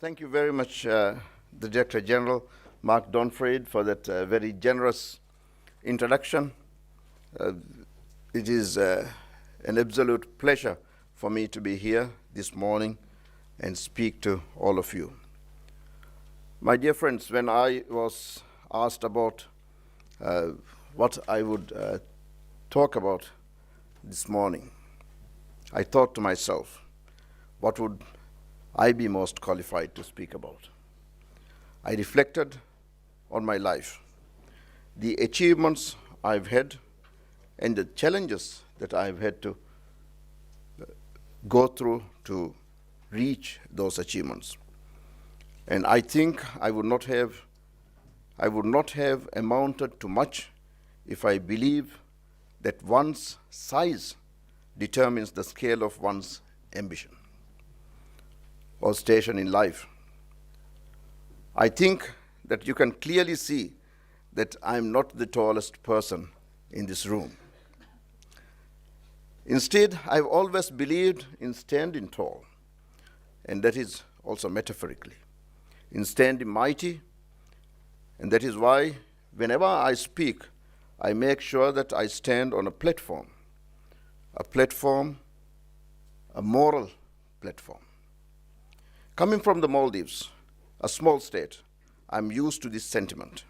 Thank you very much, the Director General, Mark Donfried, for that very generous introduction. It is an absolute pleasure for me to be here this morning and speak to all of you. My dear friends, when I was asked about what I would talk about this morning, I thought to myself, what would I be most qualified to speak about? I reflected on my life, the achievements I've had, and the challenges that I've had to go through to reach those achievements. And I think I would not have amounted to much if I believe that one's size determines the scale of one's ambition or station in life. I think that you can clearly see that I'm not the tallest person in this room. Instead, I've always believed in standing tall, and that is also metaphorically, in standing mighty, and that is why whenever I speak, I make sure that I stand on a moral platform. Coming from the Maldives, a small state, I'm used to this sentiment.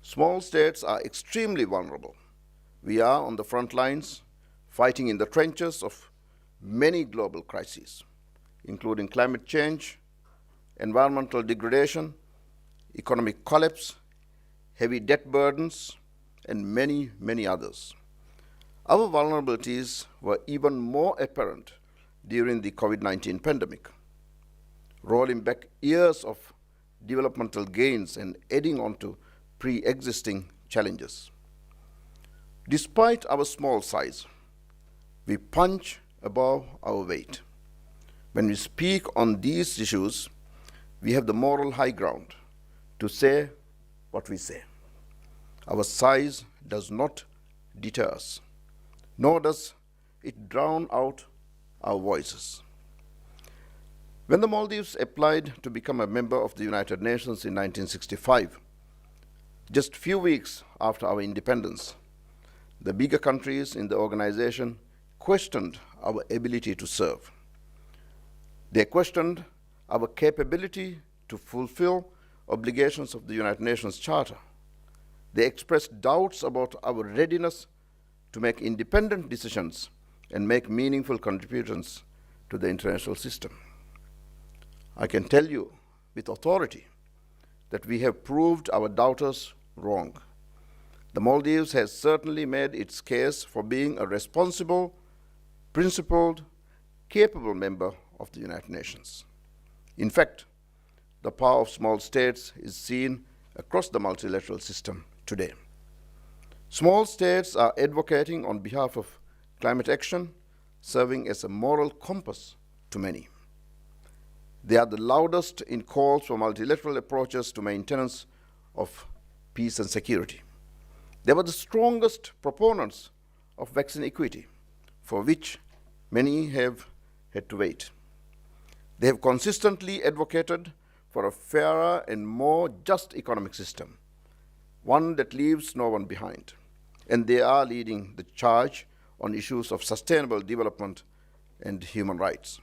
Small states are extremely vulnerable. We are on the front lines, fighting in the trenches of many global crises, including climate change, environmental degradation, economic collapse, heavy debt burdens, and many, many others. Our vulnerabilities were even more apparent during the COVID-19 pandemic, rolling back years of developmental gains and adding on to pre-existing challenges. Despite our small size, we punch above our weight. When we speak on these issues, we have the moral high ground to say what we say. Our size does not deter us, nor does it drown out our voices. When the Maldives applied to become a member of the United Nations in 1965, just a few weeks after our independence, the bigger countries in the organization questioned our ability to serve. They questioned our capability to fulfill obligations of the United Nations Charter. They expressed doubts about our readiness to make independent decisions and make meaningful contributions to the international system. I can tell you with authority that we have proved our doubters wrong. The Maldives has certainly made its case for being a responsible, principled, capable member of the United Nations. In fact, the power of small states is seen across the multilateral system today. Small states are advocating on behalf of climate action, serving as a moral compass to many. They are the loudest in calls for multilateral approaches to maintenance of peace and security. They were the strongest proponents of vaccine equity, for which many have had to wait. They have consistently advocated for a fairer and more just economic system, one that leaves no one behind. And they are leading the charge on issues of sustainable development and human rights.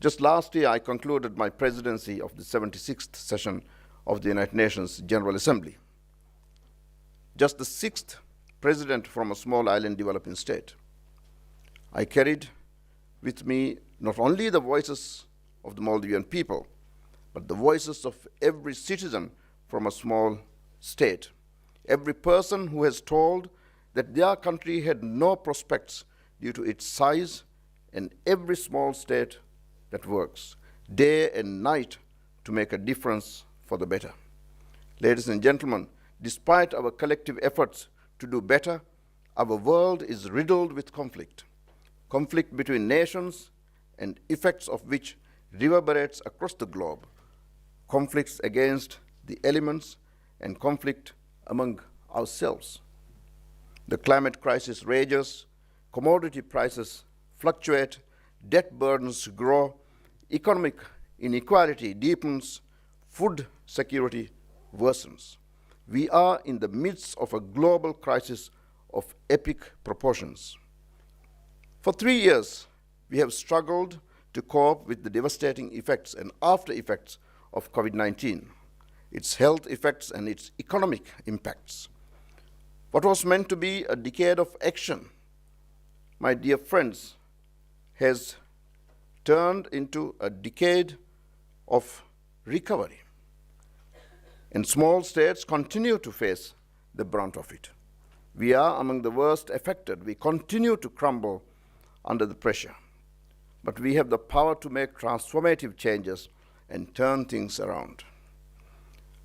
Just last year, I concluded my presidency of the 76th session of the United Nations General Assembly. Just the 6th president from a small island developing state. I carried with me not only the voices of the Maldivian people, but the voices of every citizen from a small state. Every person who has told that their country had no prospects due to its size, and every small state that works day and night to make a difference for the better. Ladies and gentlemen, despite our collective efforts to do better, our world is riddled with conflict between nations, and effects of which reverberates across the globe, conflicts against the elements, and conflict among ourselves. The climate crisis rages, commodity prices fluctuate, debt burdens grow, economic inequality deepens, food security worsens. We are in the midst of a global crisis of epic proportions. For 3 years, we have struggled to cope with the devastating effects and after effects of COVID-19, its health effects and its economic impacts. What was meant to be a decade of action, my dear friends, has turned into a decade of recovery. And small states continue to face the brunt of it. We are among the worst affected. We continue to crumble under the pressure. But we have the power to make transformative changes and turn things around.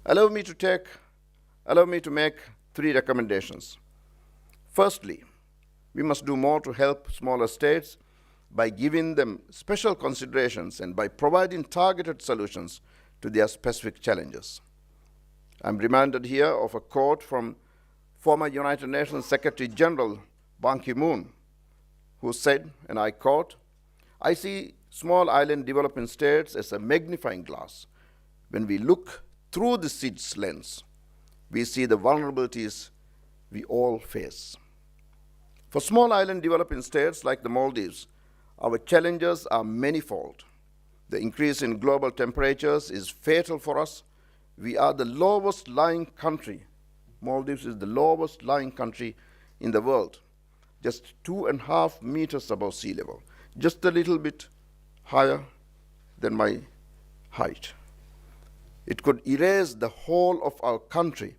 Allow me to make 3 recommendations. Firstly, we must do more to help smaller states by giving them special considerations and by providing targeted solutions to their specific challenges. I'm reminded here of a quote from former United Nations Secretary General Ban Ki-moon, who said, and I quote, "I see small island developing states as a magnifying glass. When we look through the SIDS lens, we see the vulnerabilities we all face." For small island developing states like the Maldives, our challenges are manifold. The increase in global temperatures is fatal for us. We are the lowest lying country. Maldives is the lowest lying country in the world, just 2.5 meters above sea level, just a little bit higher than my height. It could erase the whole of our country.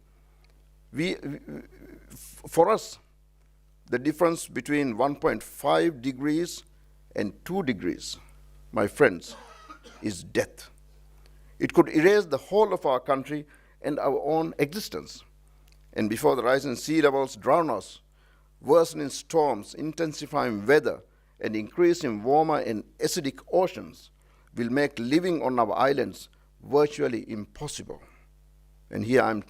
For us, the difference between 1.5 degrees and 2 degrees, my friends, is death. It could erase the whole of our country and our own existence. And before the rising sea levels drown us, worsening storms, intensifying weather, and increasing warmer and acidic oceans will make living on our islands virtually impossible. And here I'm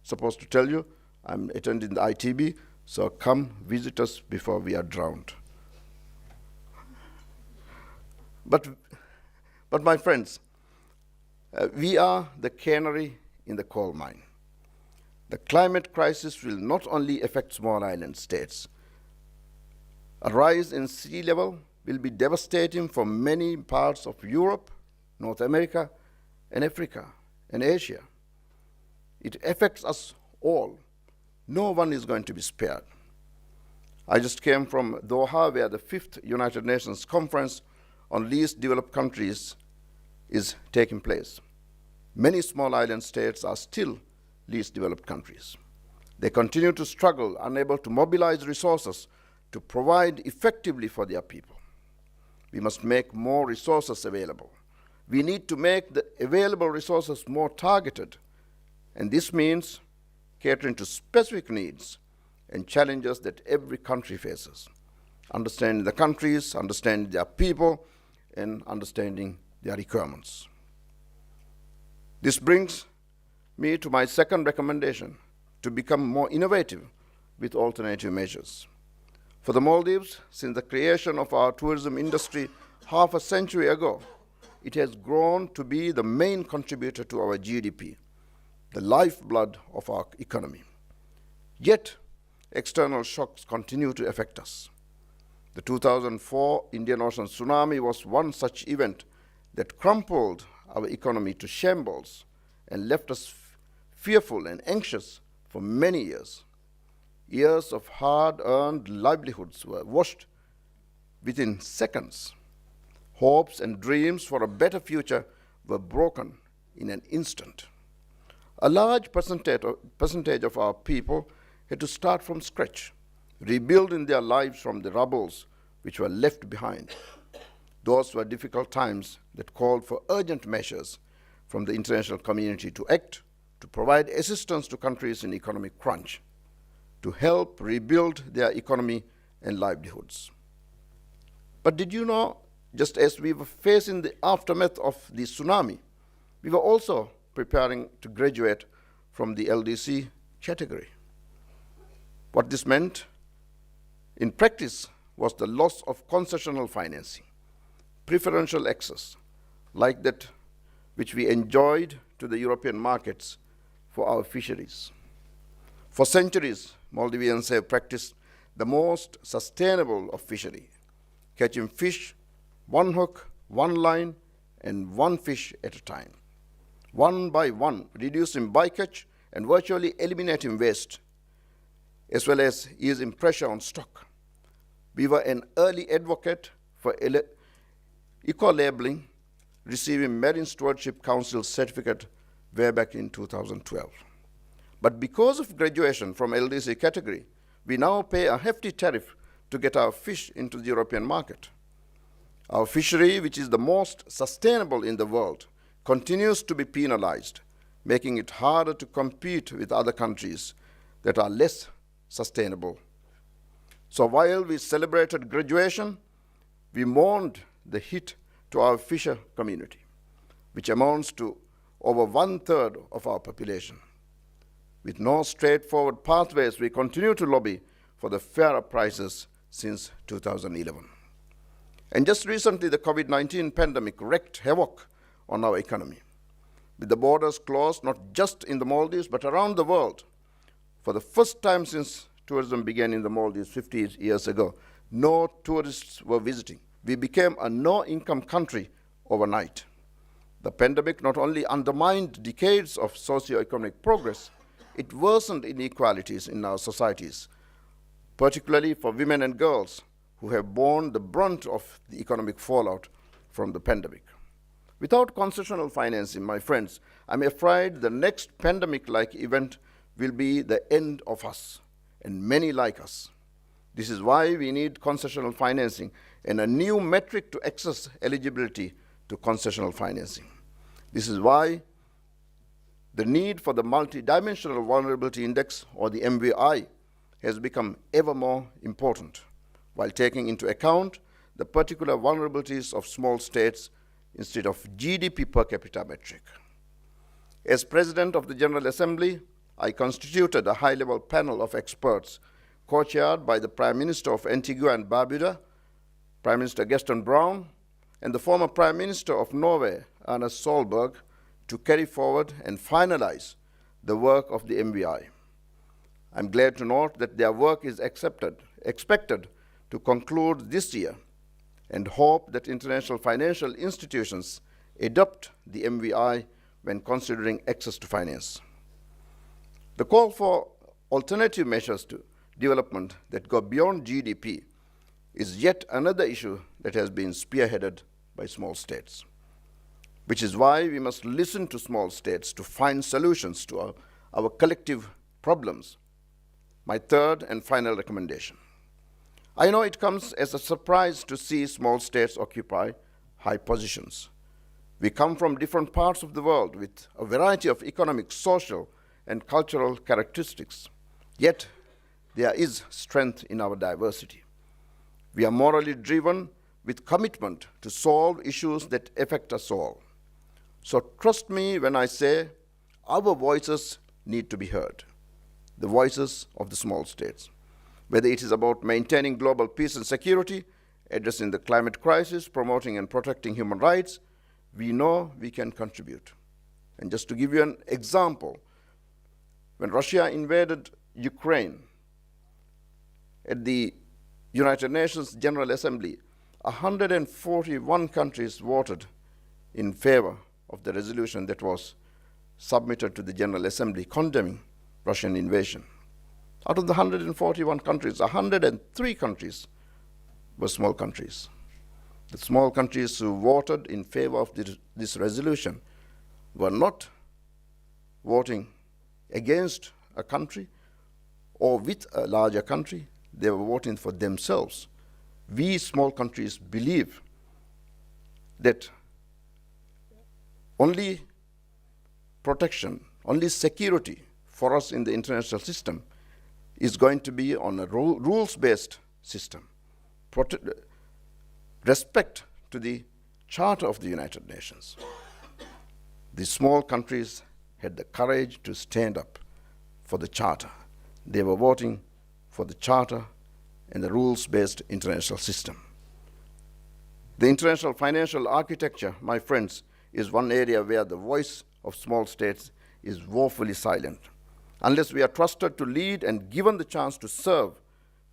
supposed to tell you, I'm attending the ITB, so come visit us before we are drowned. But my friends, we are the canary in the coal mine. The climate crisis will not only affect small island states. A rise in sea level will be devastating for many parts of Europe, North America, and Africa, and Asia. It affects us all. No one is going to be spared. I just came from Doha, where the 5th United Nations Conference on Least Developed Countries is taking place. Many small island states are still least developed countries. They continue to struggle, unable to mobilize resources to provide effectively for their people. We must make more resources available. We need to make the available resources more targeted, and this means catering to specific needs and challenges that every country faces, understanding the countries, understanding their people, and understanding their requirements. This brings me to my second recommendation, to become more innovative with alternative measures. For the Maldives, since the creation of our tourism industry half a century ago, it has grown to be the main contributor to our GDP, the lifeblood of our economy. Yet, external shocks continue to affect us. The 2004 Indian Ocean tsunami was one such event that crumpled our economy to shambles and left us fearful and anxious for many years. Years of hard-earned livelihoods were washed within seconds. Hopes and dreams for a better future were broken in an instant. A large percentage of our people had to start from scratch, rebuilding their lives from the rubbles which were left behind. Those were difficult times that called for urgent measures from the international community to act, to provide assistance to countries in economic crunch, to help rebuild their economy and livelihoods. But did you know, just as we were facing the aftermath of the tsunami, we were also preparing to graduate from the LDC category. What this meant in practice was the loss of concessional financing, preferential access, like that which we enjoyed to the European markets for our fisheries. For centuries, Maldivians have practiced the most sustainable of fishery, catching fish, one hook, one line, and one fish at a time, one by one, reducing bycatch and virtually eliminating waste, as well as easing pressure on stock. We were an early advocate for eco-labeling, receiving Marine Stewardship Council certificate way back in 2012. But because of graduation from LDC category, we now pay a hefty tariff to get our fish into the European market. Our fishery, which is the most sustainable in the world, continues to be penalized, making it harder to compete with other countries that are less sustainable. So while we celebrated graduation, we mourned the hit to our fisher community, which amounts to over 1/3 of our population. With no straightforward pathways, we continue to lobby for the fairer prices since 2011. And just recently, the COVID-19 pandemic wreaked havoc on our economy. With the borders closed, not just in the Maldives, but around the world, for the first time since tourism began in the Maldives 50 years ago, no tourists were visiting. We became a no-income country overnight. The pandemic not only undermined decades of socio-economic progress, it worsened inequalities in our societies, particularly for women and girls who have borne the brunt of the economic fallout from the pandemic. Without concessional financing, my friends, I'm afraid the next pandemic-like event will be the end of us and many like us. This is why we need concessional financing and a new metric to access eligibility to concessional financing. This is why the need for the Multidimensional Vulnerability Index, or the MVI, has become ever more important, while taking into account the particular vulnerabilities of small states instead of GDP per capita metric. As President of the General Assembly, I constituted a high-level panel of experts co-chaired by the Prime Minister of Antigua and Barbuda, Prime Minister Gaston Brown, and the former Prime Minister of Norway, Erna Solberg, to carry forward and finalize the work of the MVI. I'm glad to note that their work is expected to conclude this year, and hope that international financial institutions adopt the MVI when considering access to finance. The call for alternative measures to development that go beyond GDP is yet another issue that has been spearheaded by small states, which is why we must listen to small states to find solutions to our collective problems. My third and final recommendation. I know it comes as a surprise to see small states occupy high positions. We come from different parts of the world with a variety of economic, social, and cultural characteristics. Yet, there is strength in our diversity. We are morally driven with commitment to solve issues that affect us all. So trust me when I say our voices need to be heard, the voices of the small states. Whether it is about maintaining global peace and security, addressing the climate crisis, promoting and protecting human rights, we know we can contribute. And just to give you an example, when Russia invaded Ukraine at the United Nations General Assembly, 141 countries voted in favor of the resolution that was submitted to the General Assembly condemning Russian invasion. Out of the 141 countries, 103 countries were small countries. The small countries who voted in favor of this resolution were not voting against a country or with a larger country. They were voting for themselves. We small countries believe that only protection, only security for us in the international system is going to be on a rules-based system. Respect to the Charter of the United Nations. The small countries had the courage to stand up for the Charter. They were voting for the Charter and the rules-based international system. The international financial architecture, my friends, is one area where the voice of small states is woefully silent. Unless we are trusted to lead and given the chance to serve,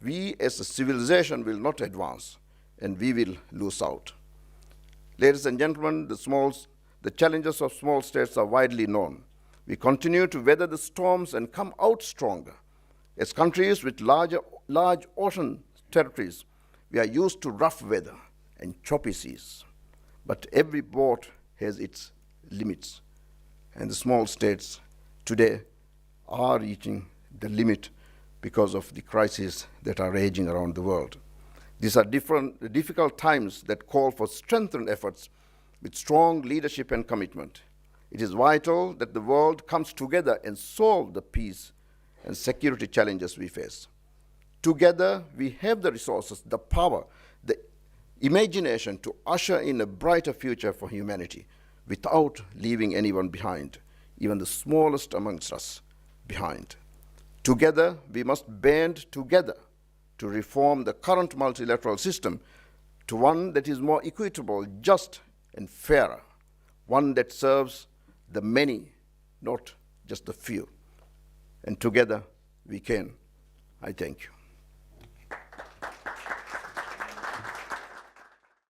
we as a civilization will not advance, and we will lose out. Ladies and gentlemen, the challenges of small states are widely known. We continue to weather the storms and come out stronger. As countries with large ocean territories, we are used to rough weather and choppy seas. But every boat has its limits, and the small states today are reaching the limit because of the crises that are raging around the world. These are difficult times that call for strengthened efforts with strong leadership and commitment. It is vital that the world comes together and solve the peace and security challenges we face. Together, we have the resources, the power, the imagination to usher in a brighter future for humanity without leaving anyone behind, even the smallest amongst us behind. Together, we must band together to reform the current multilateral system to one that is more equitable, just, and fairer, one that serves the many, not just the few. And together we can. I thank you.